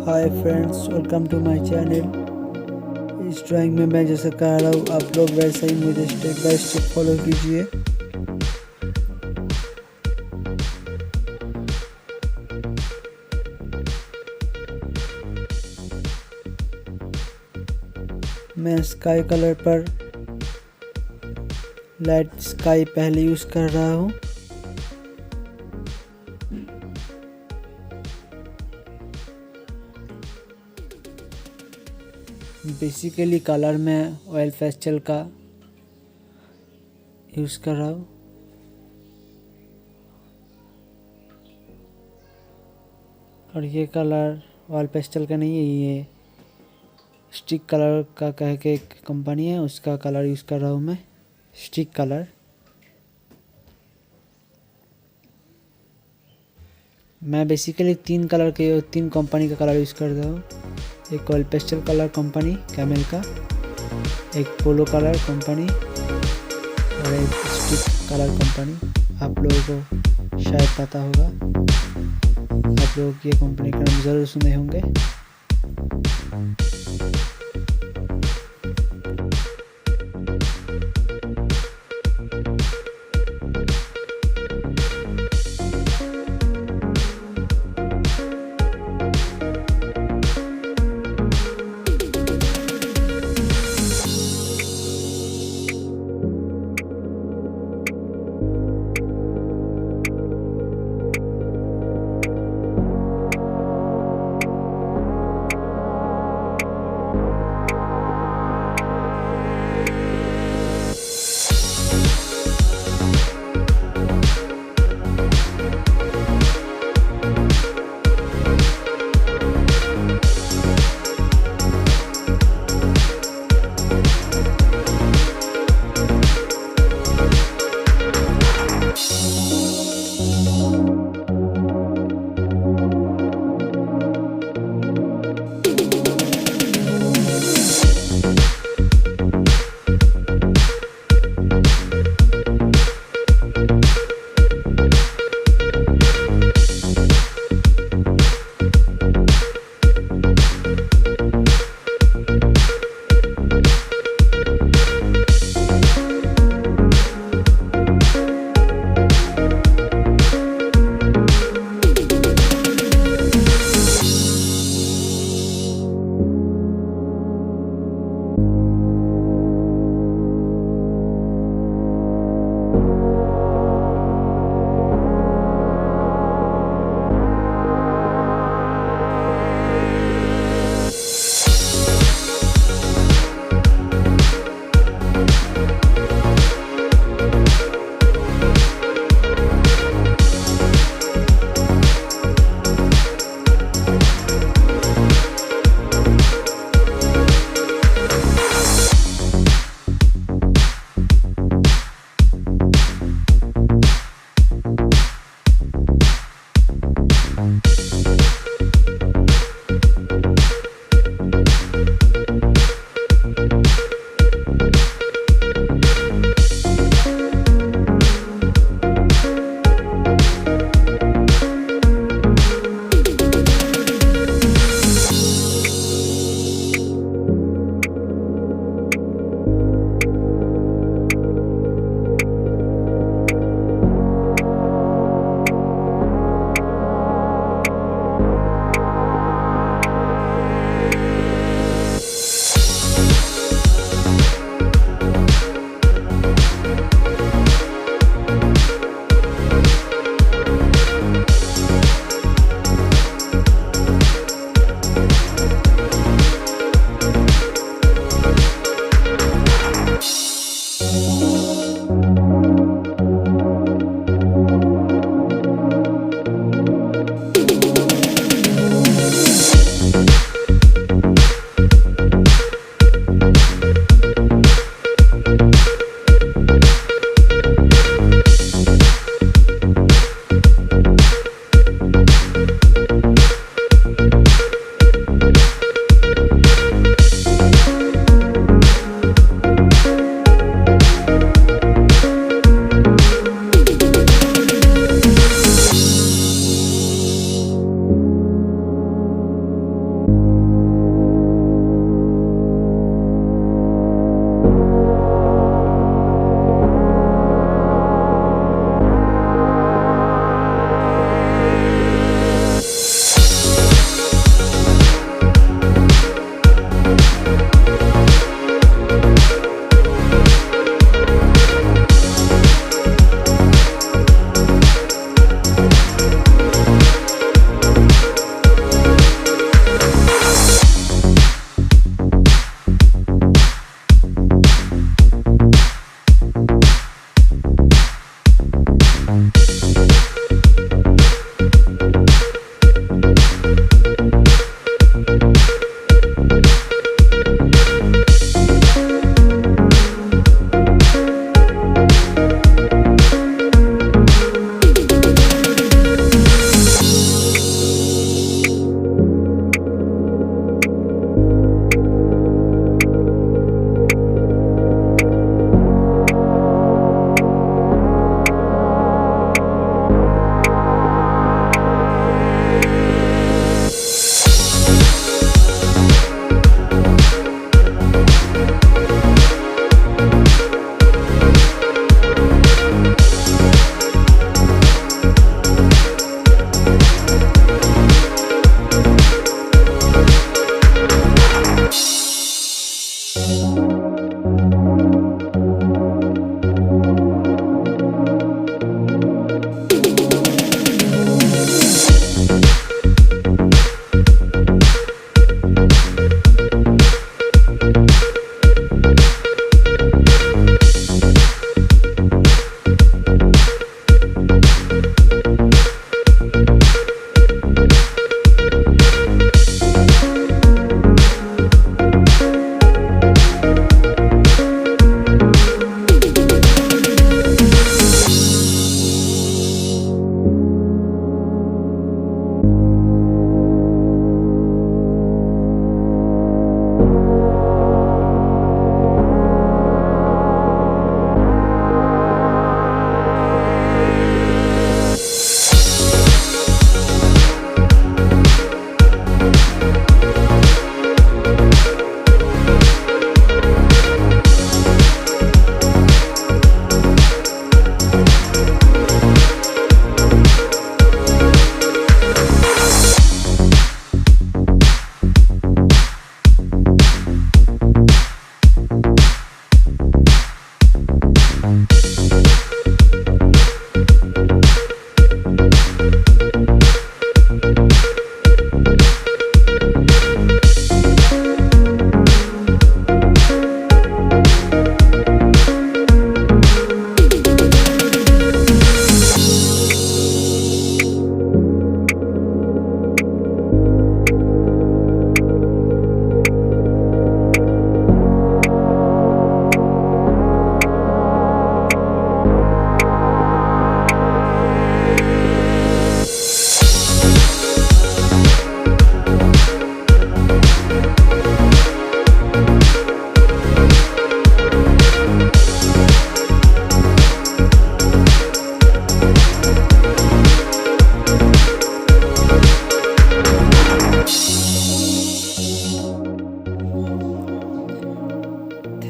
Hi friends, welcome to my channel. इस drawing में मैं जैसा कह रहा हूँ आप लोग वैसा ही मुझे स्टेप बाय स्टेप फॉलो कीजिए। मैं स्काई कलर पर लाइट स्काई पहले यूज़ कर रहा हूँ। बेसिकली कलर में ऑयल पेस्टल का यूज़ कर रहा हूँ। और ये कलर ऑयल पेस्टल का नहीं है, ये स्टिक कलर का कह के एक कंपनी है, उसका कलर यूज़ कर रहा हूँ मैं, स्टिक कलर। मैं बेसिकली तीन कंपनी का कलर यूज़ कर रहा हूँ। एक oil pastel colour company camel का, एक पोलो कलर कंपनी और एक स्टिक कलर कंपनी। आप लोगों को शायद पता होगा, आप लोग ये कंपनी का नाम ज़रूर सुने होंगे।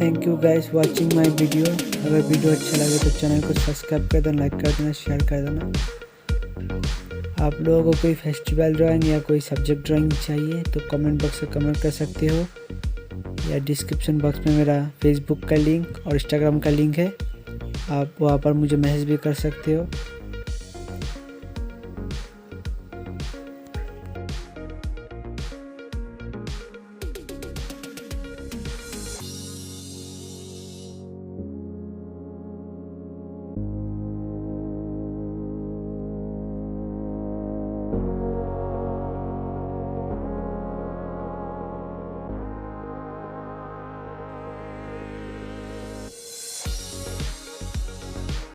Thank you guys watching my video. अगर वीडियो अच्छा लगे तो चैनल को सब्सक्राइब कर देना, लाइक कर देना, शेयर कर देना। आप लोगों को कोई फेस्टिवल ड्राइंग या कोई सब्जेक्ट ड्राइंग चाहिए तो कमेंट बॉक्स में कमेंट कर सकते हो, या डिस्क्रिप्शन बॉक्स में मेरा फेसबुक का लिंक और इंस्टाग्राम का लिंक है, आप वहाँ पर मुझे मैसेज भी कर सकते हो।